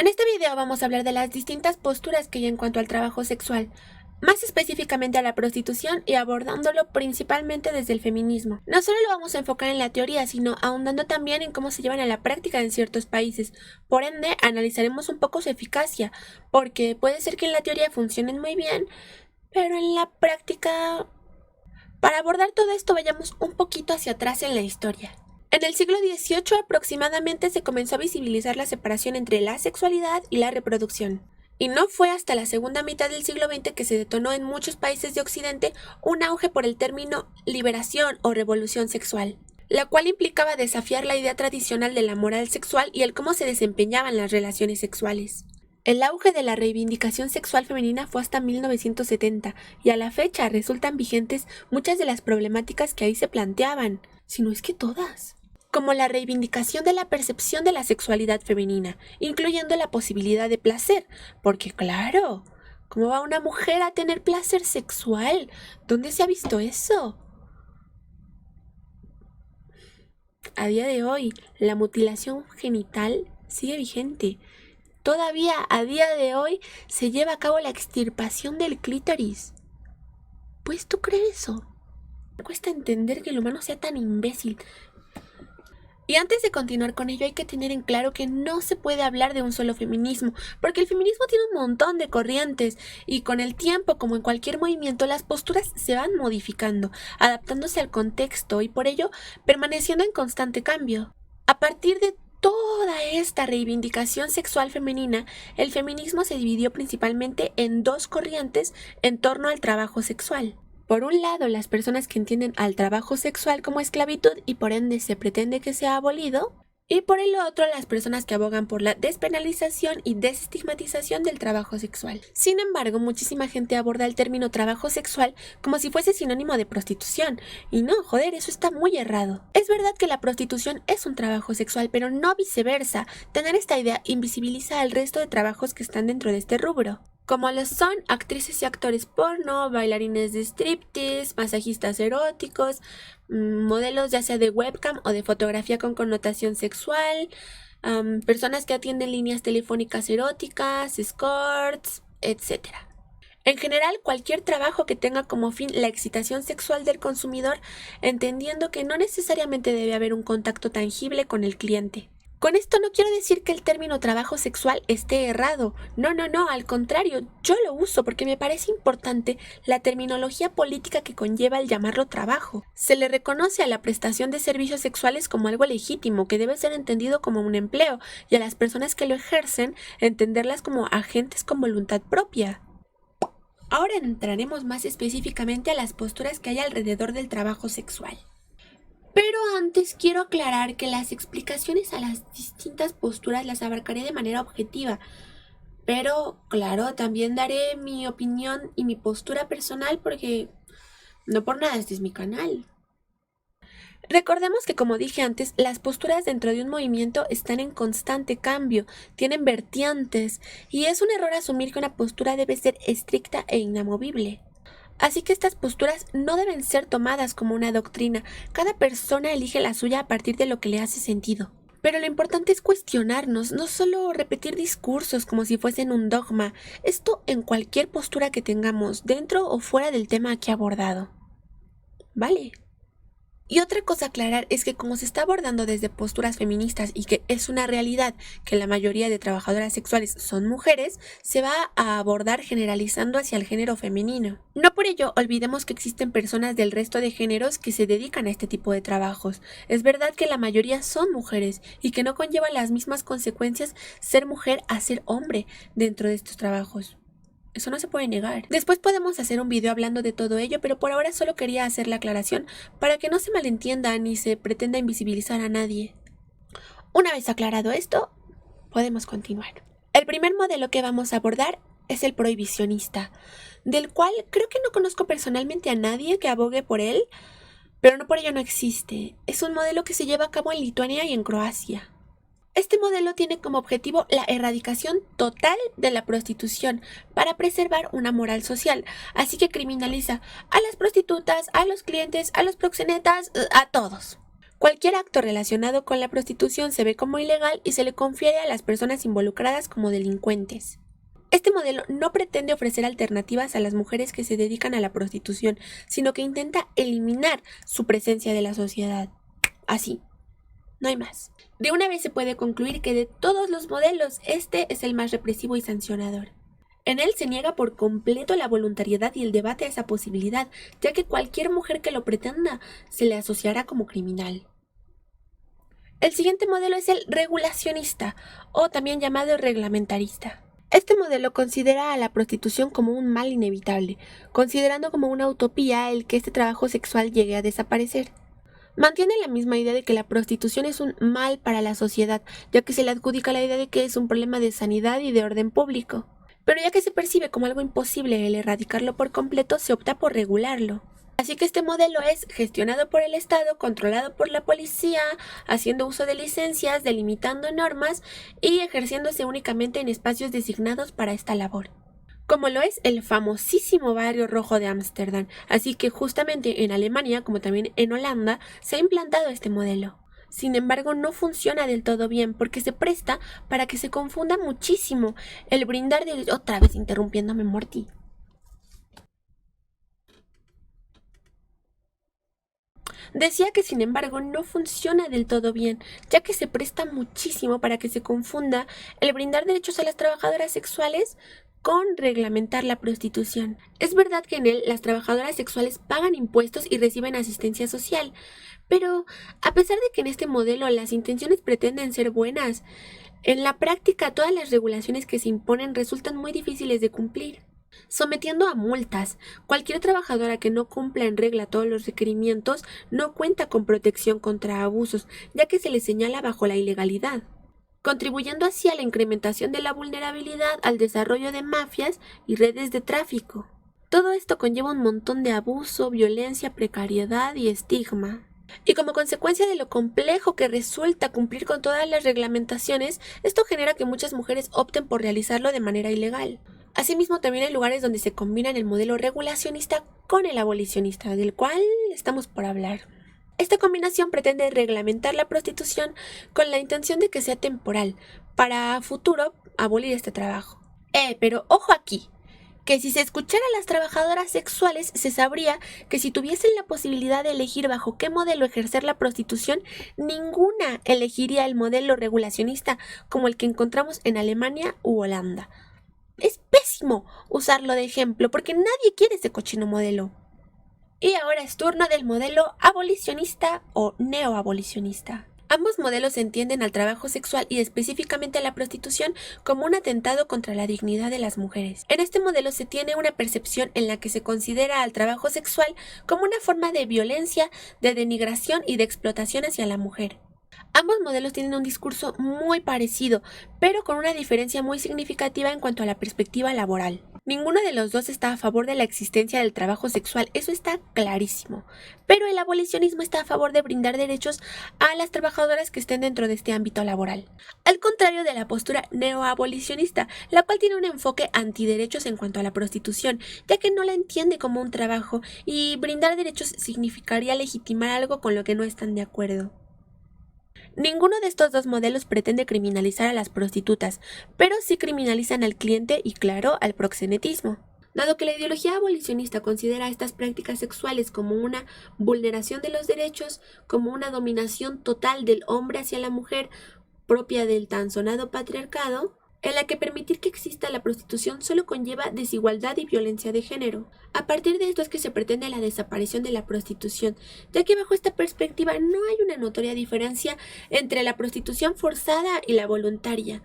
En este video vamos a hablar de las distintas posturas que hay en cuanto al trabajo sexual, más específicamente a la prostitución y abordándolo principalmente desde el feminismo. No solo lo vamos a enfocar en la teoría, sino ahondando también en cómo se llevan a la práctica en ciertos países. Por ende, analizaremos un poco su eficacia, porque puede ser que en la teoría funcionen muy bien, pero en la práctica... Para abordar todo esto, vayamos un poquito hacia atrás en la historia. En el siglo XVIII aproximadamente se comenzó a visibilizar la separación entre la sexualidad y la reproducción. Y no fue hasta la segunda mitad del siglo XX que se detonó en muchos países de Occidente un auge por el término liberación o revolución sexual, la cual implicaba desafiar la idea tradicional de la moral sexual y el cómo se desempeñaban las relaciones sexuales. El auge de la reivindicación sexual femenina fue hasta 1970 y a la fecha resultan vigentes muchas de las problemáticas que ahí se planteaban, si no es que todas, como la reivindicación de la percepción de la sexualidad femenina, incluyendo la posibilidad de placer, porque claro, ¿cómo va una mujer a tener placer sexual? ¿Dónde se ha visto eso? A día de hoy, la mutilación genital sigue vigente. Todavía a día de hoy se lleva a cabo la extirpación del clítoris. ¿Puedes tú creer eso? Me cuesta entender que el humano sea tan imbécil. Y antes de continuar con ello hay que tener en claro que no se puede hablar de un solo feminismo, porque el feminismo tiene un montón de corrientes y con el tiempo, como en cualquier movimiento, las posturas se van modificando, adaptándose al contexto y por ello permaneciendo en constante cambio. A partir de toda esta reivindicación sexual femenina, el feminismo se dividió principalmente en dos corrientes en torno al trabajo sexual. Por un lado, las personas que entienden al trabajo sexual como esclavitud y por ende se pretende que sea abolido, y por el otro, las personas que abogan por la despenalización y desestigmatización del trabajo sexual. Sin embargo, muchísima gente aborda el término trabajo sexual como si fuese sinónimo de prostitución, y no, joder, eso está muy errado. Es verdad que la prostitución es un trabajo sexual, pero no viceversa. Tener esta idea invisibiliza al resto de trabajos que están dentro de este rubro, como lo son actrices y actores porno, bailarines de striptease, masajistas eróticos, modelos ya sea de webcam o de fotografía con connotación sexual, personas que atienden líneas telefónicas eróticas, escorts, etc. En general, cualquier trabajo que tenga como fin la excitación sexual del consumidor, entendiendo que no necesariamente debe haber un contacto tangible con el cliente. Con esto no quiero decir que el término trabajo sexual esté errado. No, al contrario, yo lo uso porque me parece importante la terminología política que conlleva el llamarlo trabajo. Se le reconoce a la prestación de servicios sexuales como algo legítimo, que debe ser entendido como un empleo, y a las personas que lo ejercen, entenderlas como agentes con voluntad propia. Ahora entraremos más específicamente a las posturas que hay alrededor del trabajo sexual. Pero antes quiero aclarar que las explicaciones a las distintas posturas las abarcaré de manera objetiva. Pero, claro, también daré mi opinión y mi postura personal porque no por nada este es mi canal. Recordemos que, como dije antes, las posturas dentro de un movimiento están en constante cambio, tienen vertientes, y es un error asumir que una postura debe ser estricta e inamovible. Así que estas posturas no deben ser tomadas como una doctrina. Cada persona elige la suya a partir de lo que le hace sentido. Pero lo importante es cuestionarnos, no solo repetir discursos como si fuesen un dogma. Esto en cualquier postura que tengamos, dentro o fuera del tema aquí abordado. ¿Vale? Y otra cosa a aclarar es que como se está abordando desde posturas feministas y que es una realidad que la mayoría de trabajadoras sexuales son mujeres, se va a abordar generalizando hacia el género femenino. No por ello olvidemos que existen personas del resto de géneros que se dedican a este tipo de trabajos. Es verdad que la mayoría son mujeres y que no conlleva las mismas consecuencias ser mujer a ser hombre dentro de estos trabajos. Eso no se puede negar. Después podemos hacer un video hablando de todo ello, pero por ahora solo quería hacer la aclaración para que no se malentienda ni se pretenda invisibilizar a nadie. Una vez aclarado esto, podemos continuar. El primer modelo que vamos a abordar es el prohibicionista, del cual creo que no conozco personalmente a nadie que abogue por él, pero no por ello no existe. Es un modelo que se lleva a cabo en Lituania y en Croacia. Este modelo tiene como objetivo la erradicación total de la prostitución para preservar una moral social, así que criminaliza a las prostitutas, a los clientes, a los proxenetas, a todos. Cualquier acto relacionado con la prostitución se ve como ilegal y se le confiere a las personas involucradas como delincuentes. Este modelo no pretende ofrecer alternativas a las mujeres que se dedican a la prostitución, sino que intenta eliminar su presencia de la sociedad. Así, no hay más. De una vez se puede concluir que de todos los modelos, este es el más represivo y sancionador. En él se niega por completo la voluntariedad y el debate a esa posibilidad, ya que cualquier mujer que lo pretenda se le asociará como criminal. El siguiente modelo es el regulacionista, o también llamado reglamentarista. Este modelo considera a la prostitución como un mal inevitable, considerando como una utopía el que este trabajo sexual llegue a desaparecer. Mantiene la misma idea de que la prostitución es un mal para la sociedad, ya que se le adjudica la idea de que es un problema de sanidad y de orden público. Pero ya que se percibe como algo imposible el erradicarlo por completo, se opta por regularlo. Así que este modelo es gestionado por el Estado, controlado por la policía, haciendo uso de licencias, delimitando normas y ejerciéndose únicamente en espacios designados para esta labor, como lo es el famosísimo Barrio Rojo de Ámsterdam. Así que justamente en Alemania, como también en Holanda, se ha implantado este modelo. Sin embargo, no funciona del todo bien porque se presta para que se confunda muchísimo el brindar de... Otra vez interrumpiéndome, Morty. Decía que sin embargo no funciona del todo bien, ya que se presta muchísimo para que se confunda el brindar derechos a las trabajadoras sexuales con reglamentar la prostitución. Es verdad que en él las trabajadoras sexuales pagan impuestos y reciben asistencia social, pero a pesar de que en este modelo las intenciones pretenden ser buenas, en la práctica todas las regulaciones que se imponen resultan muy difíciles de cumplir, sometiendo a multas. Cualquier trabajadora que no cumpla en regla todos los requerimientos no cuenta con protección contra abusos, ya que se le señala bajo la ilegalidad, contribuyendo así a la incrementación de la vulnerabilidad, al desarrollo de mafias y redes de tráfico. Todo esto conlleva un montón de abuso, violencia, precariedad y estigma. Y como consecuencia de lo complejo que resulta cumplir con todas las reglamentaciones, esto genera que muchas mujeres opten por realizarlo de manera ilegal. Asimismo, también hay lugares donde se combinan el modelo regulacionista con el abolicionista, del cual estamos por hablar. Esta combinación pretende reglamentar la prostitución con la intención de que sea temporal, para a futuro abolir este trabajo. Pero ojo aquí, que si se escuchara a las trabajadoras sexuales, se sabría que si tuviesen la posibilidad de elegir bajo qué modelo ejercer la prostitución, ninguna elegiría el modelo regulacionista como el que encontramos en Alemania u Holanda. Es pésimo usarlo de ejemplo porque nadie quiere ese cochino modelo. Y ahora es turno del modelo abolicionista o neoabolicionista. Ambos modelos entienden al trabajo sexual y específicamente a la prostitución como un atentado contra la dignidad de las mujeres. En este modelo se tiene una percepción en la que se considera al trabajo sexual como una forma de violencia, de denigración y de explotación hacia la mujer. Ambos modelos tienen un discurso muy parecido, pero con una diferencia muy significativa en cuanto a la perspectiva laboral. Ninguno de los dos está a favor de la existencia del trabajo sexual, eso está clarísimo. Pero el abolicionismo está a favor de brindar derechos a las trabajadoras que estén dentro de este ámbito laboral. Al contrario de la postura neoabolicionista, la cual tiene un enfoque antiderechos en cuanto a la prostitución, ya que no la entiende como un trabajo y brindar derechos significaría legitimar algo con lo que no están de acuerdo. Ninguno de estos dos modelos pretende criminalizar a las prostitutas, pero sí criminalizan al cliente y, claro, al proxenetismo. Dado que la ideología abolicionista considera estas prácticas sexuales como una vulneración de los derechos, como una dominación total del hombre hacia la mujer propia del tan sonado patriarcado, en la que permitir que exista la prostitución solo conlleva desigualdad y violencia de género. A partir de esto es que se pretende la desaparición de la prostitución, ya que bajo esta perspectiva no hay una notoria diferencia entre la prostitución forzada y la voluntaria,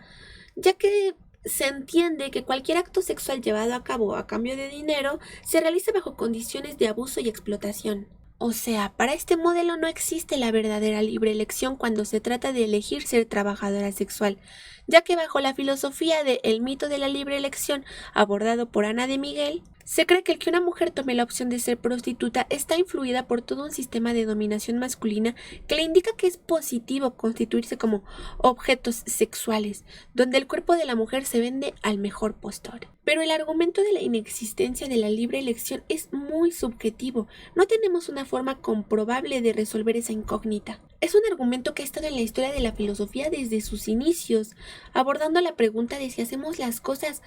ya que se entiende que cualquier acto sexual llevado a cabo a cambio de dinero se realiza bajo condiciones de abuso y explotación. O sea, para este modelo no existe la verdadera libre elección cuando se trata de elegir ser trabajadora sexual, ya que bajo la filosofía de El mito de la libre elección, abordado por Ana de Miguel, se cree que el que una mujer tome la opción de ser prostituta está influida por todo un sistema de dominación masculina que le indica que es positivo constituirse como objetos sexuales, donde el cuerpo de la mujer se vende al mejor postor. Pero el argumento de la inexistencia de la libre elección es muy subjetivo, no tenemos una forma comprobable de resolver esa incógnita. Es un argumento que ha estado en la historia de la filosofía desde sus inicios, abordando la pregunta de si hacemos las cosas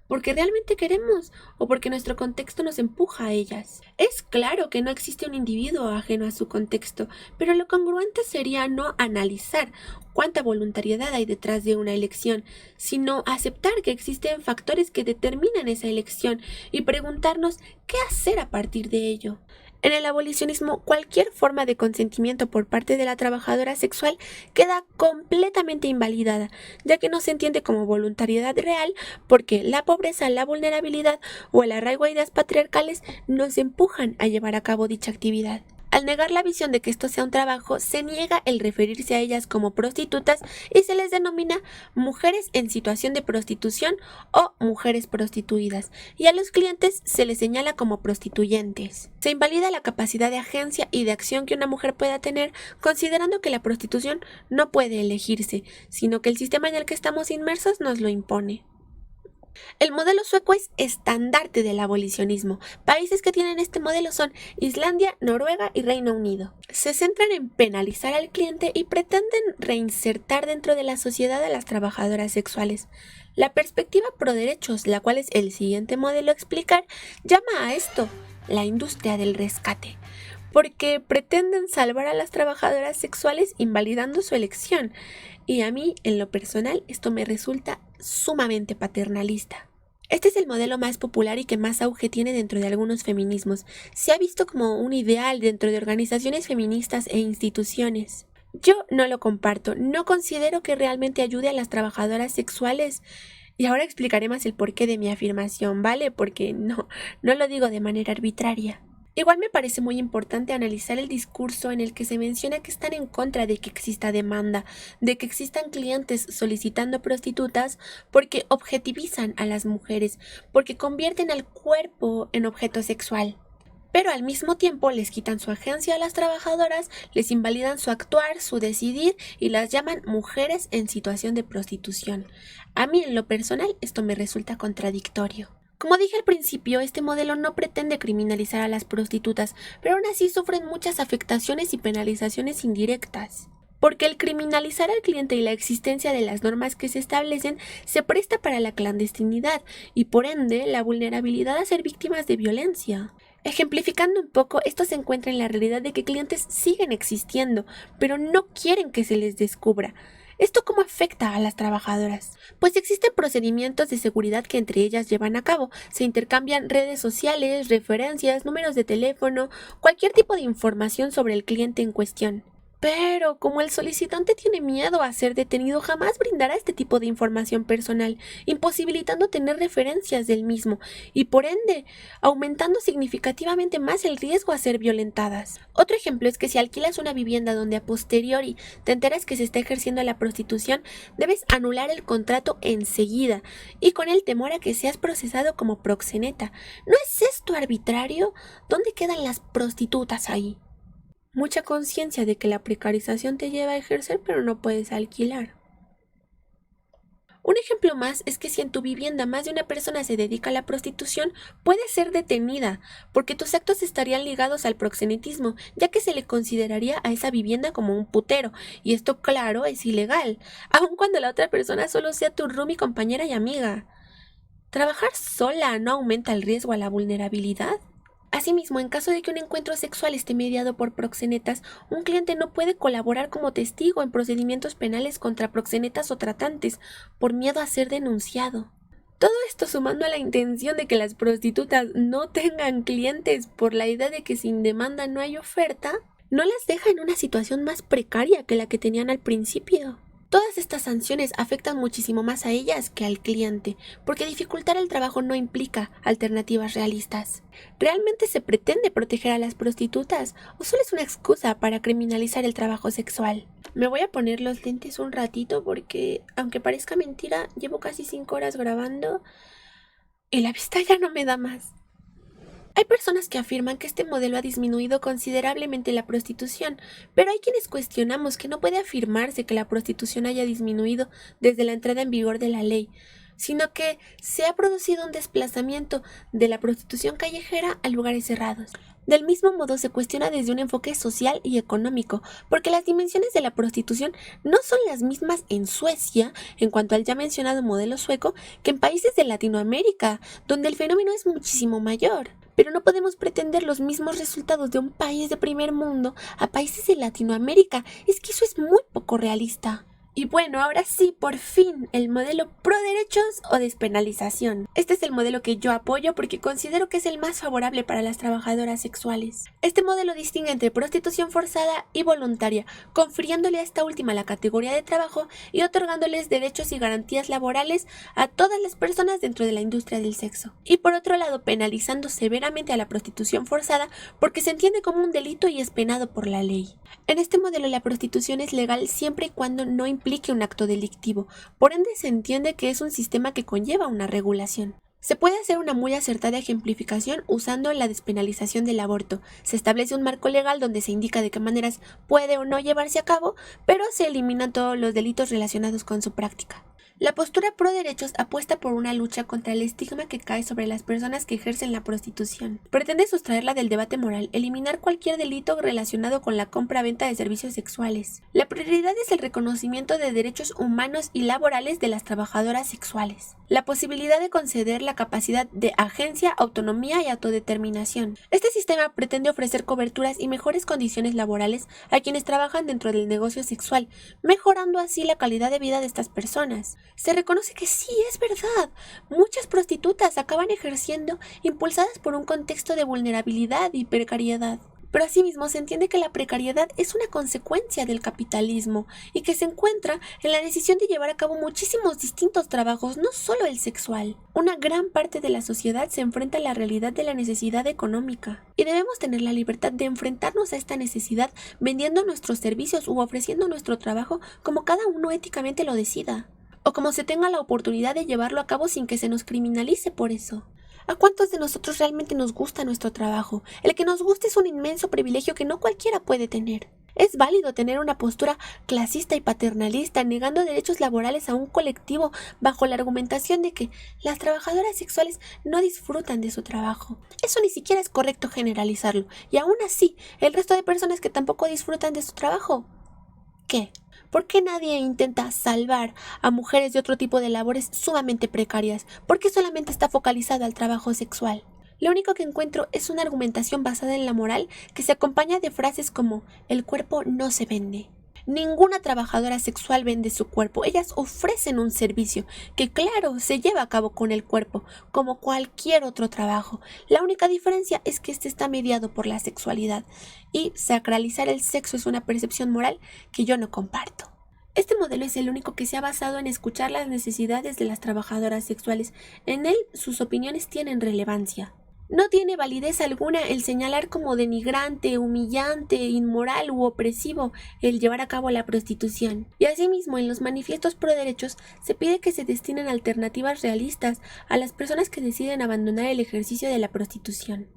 porque realmente queremos o porque nuestro contexto nos empuja a ellas. Es claro que no existe un individuo ajeno a su contexto, pero lo congruente sería no analizar cuánta voluntariedad hay detrás de una elección, sino aceptar que existen factores que determinan esa elección y preguntarnos qué hacer a partir de ello. En el abolicionismo, cualquier forma de consentimiento por parte de la trabajadora sexual queda completamente invalidada, ya que no se entiende como voluntariedad real porque la pobreza, la vulnerabilidad o el arraigo a ideas patriarcales nos empujan a llevar a cabo dicha actividad. Al negar la visión de que esto sea un trabajo, se niega el referirse a ellas como prostitutas y se les denomina mujeres en situación de prostitución o mujeres prostituidas, y a los clientes se les señala como prostituyentes. Se invalida la capacidad de agencia y de acción que una mujer pueda tener, considerando que la prostitución no puede elegirse, sino que el sistema en el que estamos inmersos nos lo impone. El modelo sueco es estandarte del abolicionismo. Países que tienen este modelo son Islandia, Noruega y Reino Unido. Se centran en penalizar al cliente y pretenden reinsertar dentro de la sociedad a las trabajadoras sexuales. La perspectiva pro derechos, la cual es el siguiente modelo a explicar, llama a esto la industria del rescate, porque pretenden salvar a las trabajadoras sexuales invalidando su elección. Y a mí, en lo personal, esto me resulta sumamente paternalista. Este es el modelo más popular y que más auge tiene dentro de algunos feminismos. Se ha visto como un ideal dentro de organizaciones feministas e instituciones. Yo no lo comparto, no considero que realmente ayude a las trabajadoras sexuales. Y ahora explicaré más el porqué de mi afirmación, ¿vale? Porque no lo digo de manera arbitraria. Igual me parece muy importante analizar el discurso en el que se menciona que están en contra de que exista demanda, de que existan clientes solicitando prostitutas porque objetivizan a las mujeres, porque convierten al cuerpo en objeto sexual. Pero al mismo tiempo les quitan su agencia a las trabajadoras, les invalidan su actuar, su decidir y las llaman mujeres en situación de prostitución. A mí en lo personal esto me resulta contradictorio. Como dije al principio, este modelo no pretende criminalizar a las prostitutas, pero aún así sufren muchas afectaciones y penalizaciones indirectas. Porque el criminalizar al cliente y la existencia de las normas que se establecen se presta para la clandestinidad y por ende la vulnerabilidad a ser víctimas de violencia. Ejemplificando un poco, esto se encuentra en la realidad de que clientes siguen existiendo, pero no quieren que se les descubra. ¿Esto cómo afecta a las trabajadoras? Pues existen procedimientos de seguridad que entre ellas llevan a cabo. Se intercambian redes sociales, referencias, números de teléfono, cualquier tipo de información sobre el cliente en cuestión. Pero como el solicitante tiene miedo a ser detenido, jamás brindará este tipo de información personal, imposibilitando tener referencias del mismo y por ende aumentando significativamente más el riesgo a ser violentadas. Otro ejemplo es que si alquilas una vivienda donde a posteriori te enteras que se está ejerciendo la prostitución, debes anular el contrato enseguida y con el temor a que seas procesado como proxeneta. ¿No es esto arbitrario? ¿Dónde quedan las prostitutas ahí? Mucha conciencia de que la precarización te lleva a ejercer pero no puedes alquilar. Un ejemplo más es que si en tu vivienda más de una persona se dedica a la prostitución, puedes ser detenida, porque tus actos estarían ligados al proxenetismo, ya que se le consideraría a esa vivienda como un putero, y esto claro es ilegal, aun cuando la otra persona solo sea tu roomie, compañera y amiga. ¿Trabajar sola no aumenta el riesgo a la vulnerabilidad? Asimismo, en caso de que un encuentro sexual esté mediado por proxenetas, un cliente no puede colaborar como testigo en procedimientos penales contra proxenetas o tratantes por miedo a ser denunciado. Todo esto sumando a la intención de que las prostitutas no tengan clientes por la idea de que sin demanda no hay oferta, no las deja en una situación más precaria que la que tenían al principio. Todas estas sanciones afectan muchísimo más a ellas que al cliente, porque dificultar el trabajo no implica alternativas realistas. ¿Realmente se pretende proteger a las prostitutas o solo es una excusa para criminalizar el trabajo sexual? Me voy a poner los lentes un ratito porque, aunque parezca mentira, llevo casi 5 horas grabando y la vista ya no me da más. Hay personas que afirman que este modelo ha disminuido considerablemente la prostitución, pero hay quienes cuestionamos que no puede afirmarse que la prostitución haya disminuido desde la entrada en vigor de la ley, sino que se ha producido un desplazamiento de la prostitución callejera a lugares cerrados. Del mismo modo se cuestiona desde un enfoque social y económico, porque las dimensiones de la prostitución no son las mismas en Suecia, en cuanto al ya mencionado modelo sueco, que en países de Latinoamérica, donde el fenómeno es muchísimo mayor. Pero no podemos pretender los mismos resultados de un país de primer mundo a países de Latinoamérica, es que eso es muy poco realista. Y bueno, ahora sí, por fin, el modelo pro derechos o despenalización. Este es el modelo que yo apoyo porque considero que es el más favorable para las trabajadoras sexuales. Este modelo distingue entre prostitución forzada y voluntaria, confiriéndole a esta última la categoría de trabajo y otorgándoles derechos y garantías laborales a todas las personas dentro de la industria del sexo. Y por otro lado, penalizando severamente a la prostitución forzada porque se entiende como un delito y es penado por la ley. En este modelo la prostitución es legal siempre y cuando no implique un acto delictivo, por ende se entiende que es un sistema que conlleva una regulación. Se puede hacer una muy acertada ejemplificación usando la despenalización del aborto. Se establece un marco legal donde se indica de qué maneras puede o no llevarse a cabo, pero se eliminan todos los delitos relacionados con su práctica. La postura pro derechos apuesta por una lucha contra el estigma que cae sobre las personas que ejercen la prostitución. Pretende sustraerla del debate moral, eliminar cualquier delito relacionado con la compra-venta de servicios sexuales. La prioridad es el reconocimiento de derechos humanos y laborales de las trabajadoras sexuales. La posibilidad de conceder la capacidad de agencia, autonomía y autodeterminación. Este sistema pretende ofrecer coberturas y mejores condiciones laborales a quienes trabajan dentro del negocio sexual, mejorando así la calidad de vida de estas personas. Se reconoce que sí, es verdad. Muchas prostitutas acaban ejerciendo impulsadas por un contexto de vulnerabilidad y precariedad. Pero asimismo se entiende que la precariedad es una consecuencia del capitalismo y que se encuentra en la decisión de llevar a cabo muchísimos distintos trabajos, no solo el sexual. Una gran parte de la sociedad se enfrenta a la realidad de la necesidad económica y debemos tener la libertad de enfrentarnos a esta necesidad vendiendo nuestros servicios u ofreciendo nuestro trabajo como cada uno éticamente lo decida, o como se tenga la oportunidad de llevarlo a cabo sin que se nos criminalice por eso. ¿A cuántos de nosotros realmente nos gusta nuestro trabajo? El que nos guste es un inmenso privilegio que no cualquiera puede tener. Es válido tener una postura clasista y paternalista, negando derechos laborales a un colectivo bajo la argumentación de que las trabajadoras sexuales no disfrutan de su trabajo. Eso ni siquiera es correcto generalizarlo, y aún así, el resto de personas que tampoco disfrutan de su trabajo, ¿qué? ¿Por qué nadie intenta salvar a mujeres de otro tipo de labores sumamente precarias? ¿Por qué solamente está focalizado al trabajo sexual? Lo único que encuentro es una argumentación basada en la moral que se acompaña de frases como «el cuerpo no se vende». Ninguna trabajadora sexual vende su cuerpo, ellas ofrecen un servicio que claro se lleva a cabo con el cuerpo, como cualquier otro trabajo. La única diferencia es que este está mediado por la sexualidad y sacralizar el sexo es una percepción moral que yo no comparto. Este modelo es el único que se ha basado en escuchar las necesidades de las trabajadoras sexuales. En él sus opiniones tienen relevancia. No tiene validez alguna el señalar como denigrante, humillante, inmoral u opresivo el llevar a cabo la prostitución. Y asimismo, en los manifiestos pro derechos se pide que se destinen alternativas realistas a las personas que deciden abandonar el ejercicio de la prostitución.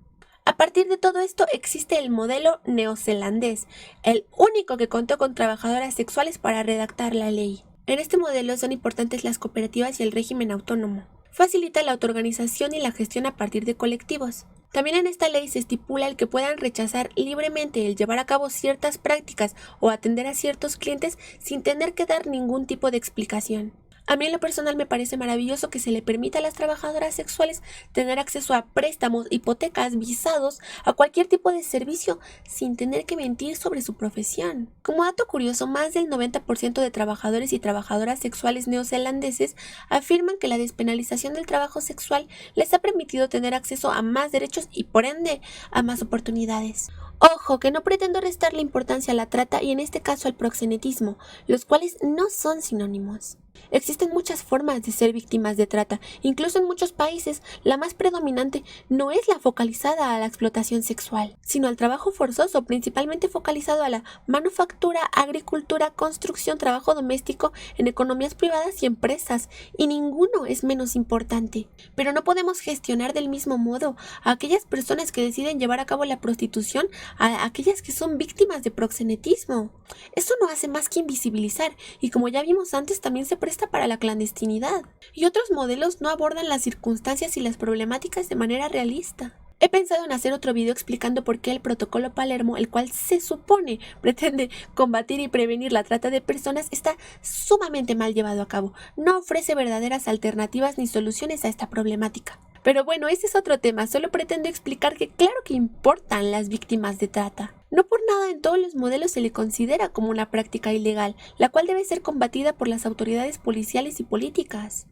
A partir de todo esto existe el modelo neozelandés, el único que contó con trabajadoras sexuales para redactar la ley. En este modelo son importantes las cooperativas y el régimen autónomo. Facilita la autoorganización y la gestión a partir de colectivos. También en esta ley se estipula el que puedan rechazar libremente el llevar a cabo ciertas prácticas o atender a ciertos clientes sin tener que dar ningún tipo de explicación. A mí en lo personal me parece maravilloso que se le permita a las trabajadoras sexuales tener acceso a préstamos, hipotecas, visados, a cualquier tipo de servicio sin tener que mentir sobre su profesión. Como dato curioso, más del 90% de trabajadores y trabajadoras sexuales neozelandeses afirman que la despenalización del trabajo sexual les ha permitido tener acceso a más derechos y por ende a más oportunidades. Ojo, que no pretendo restarle importancia a la trata y en este caso al proxenetismo, los cuales no son sinónimos. Existen muchas formas de ser víctimas de trata, incluso en muchos países la más predominante no es la focalizada a la explotación sexual, sino al trabajo forzoso, principalmente focalizado a la manufactura, agricultura, construcción, trabajo doméstico en economías privadas y empresas, y ninguno es menos importante. Pero no podemos gestionar del mismo modo a aquellas personas que deciden llevar a cabo la prostitución a aquellas que son víctimas de proxenetismo. Eso no hace más que invisibilizar, y como ya vimos antes, también se presta para la clandestinidad. Y otros modelos no abordan las circunstancias y las problemáticas de manera realista. He pensado en hacer otro video explicando por qué el protocolo Palermo, el cual se supone pretende combatir y prevenir la trata de personas, está sumamente mal llevado a cabo. No ofrece verdaderas alternativas ni soluciones a esta problemática. Pero bueno, ese es otro tema. Solo pretendo explicar que claro que importan las víctimas de trata. No por nada en todos los modelos se le considera como una práctica ilegal, la cual debe ser combatida por las autoridades policiales y políticas.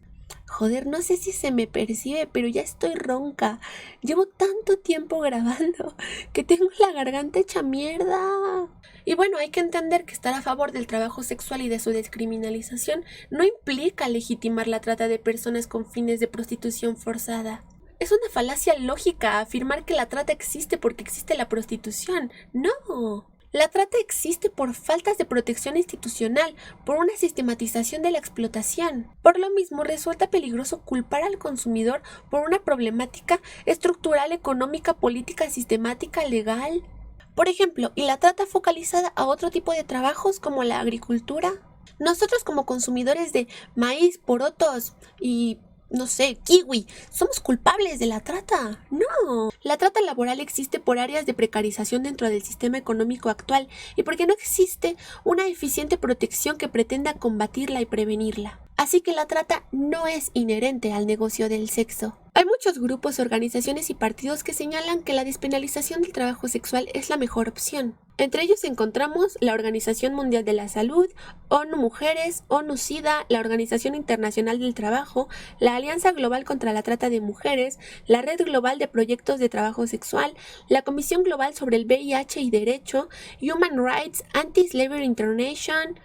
Joder, no sé si se me percibe, pero ya estoy ronca. Llevo tanto tiempo grabando que tengo la garganta hecha mierda. Y bueno, hay que entender que estar a favor del trabajo sexual y de su descriminalización no implica legitimar la trata de personas con fines de prostitución forzada. Es una falacia lógica afirmar que la trata existe porque existe la prostitución. No. La trata existe por faltas de protección institucional, por una sistematización de la explotación. Por lo mismo, resulta peligroso culpar al consumidor por una problemática estructural, económica, política, sistemática, legal. Por ejemplo, y la trata focalizada a otro tipo de trabajos como la agricultura. Nosotros como consumidores de maíz, porotos y no sé, kiwi, ¿somos culpables de la trata? No. La trata laboral existe por áreas de precarización dentro del sistema económico actual y porque no existe una eficiente protección que pretenda combatirla y prevenirla. Así que la trata no es inherente al negocio del sexo. Hay muchos grupos, organizaciones y partidos que señalan que la despenalización del trabajo sexual es la mejor opción. Entre ellos encontramos la Organización Mundial de la Salud, ONU Mujeres, ONU SIDA, la Organización Internacional del Trabajo, la Alianza Global contra la Trata de Mujeres, la Red Global de Proyectos de Trabajo Sexual, la Comisión Global sobre el VIH y Derecho, Human Rights, Anti-Slavery International,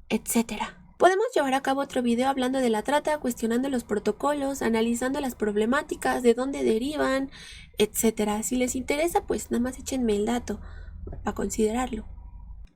etc. Podemos llevar a cabo otro video hablando de la trata, cuestionando los protocolos, analizando las problemáticas, de dónde derivan, etc. Si les interesa, pues nada más échenme el dato para considerarlo.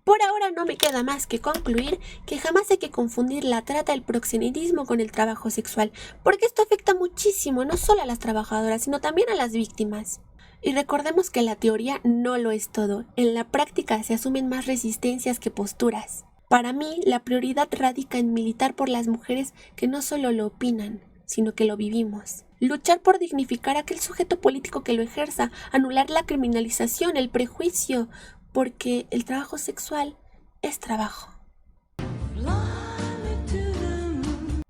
Por ahora no me queda más que concluir que jamás hay que confundir la trata, el proxenetismo con el trabajo sexual, porque esto afecta muchísimo no solo a las trabajadoras, sino también a las víctimas. Y recordemos que la teoría no lo es todo, en la práctica se asumen más resistencias que posturas. Para mí, la prioridad radica en militar por las mujeres que no solo lo opinan, sino que lo vivimos. Luchar por dignificar a aquel sujeto político que lo ejerza, anular la criminalización, el prejuicio, porque el trabajo sexual es trabajo.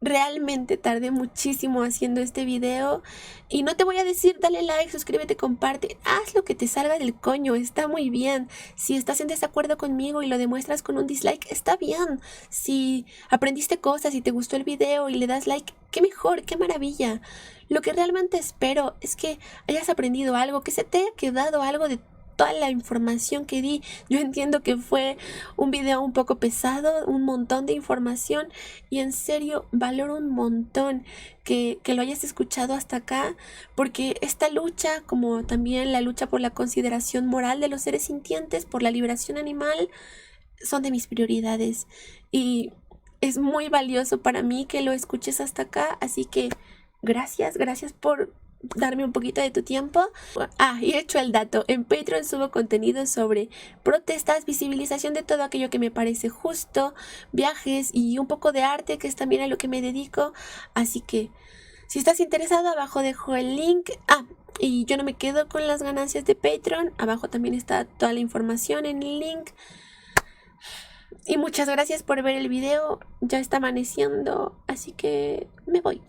Realmente tardé muchísimo haciendo este video y no te voy a decir dale like, suscríbete, comparte, haz lo que te salga del coño, está muy bien. Si estás en desacuerdo conmigo y lo demuestras con un dislike, está bien. Si aprendiste cosas y te gustó el video y le das like, qué mejor, qué maravilla. Lo que realmente espero es que hayas aprendido algo, que se te haya quedado algo de toda la información que di. Yo entiendo que fue un video un poco pesado, un montón de información y en serio valoro un montón que lo hayas escuchado hasta acá, porque esta lucha, como también la lucha por la consideración moral de los seres sintientes, por la liberación animal, son de mis prioridades y es muy valioso para mí que lo escuches hasta acá, así que gracias por darme un poquito de tu tiempo. Y he hecho el dato, en Patreon subo contenido sobre protestas, visibilización de todo aquello que me parece justo, viajes y un poco de arte, que es también a lo que me dedico, así que si estás interesado, abajo dejo el link. Y yo no me quedo con las ganancias de Patreon, abajo también está toda la información en el link. Y muchas gracias por ver el video, ya está amaneciendo, así que me voy.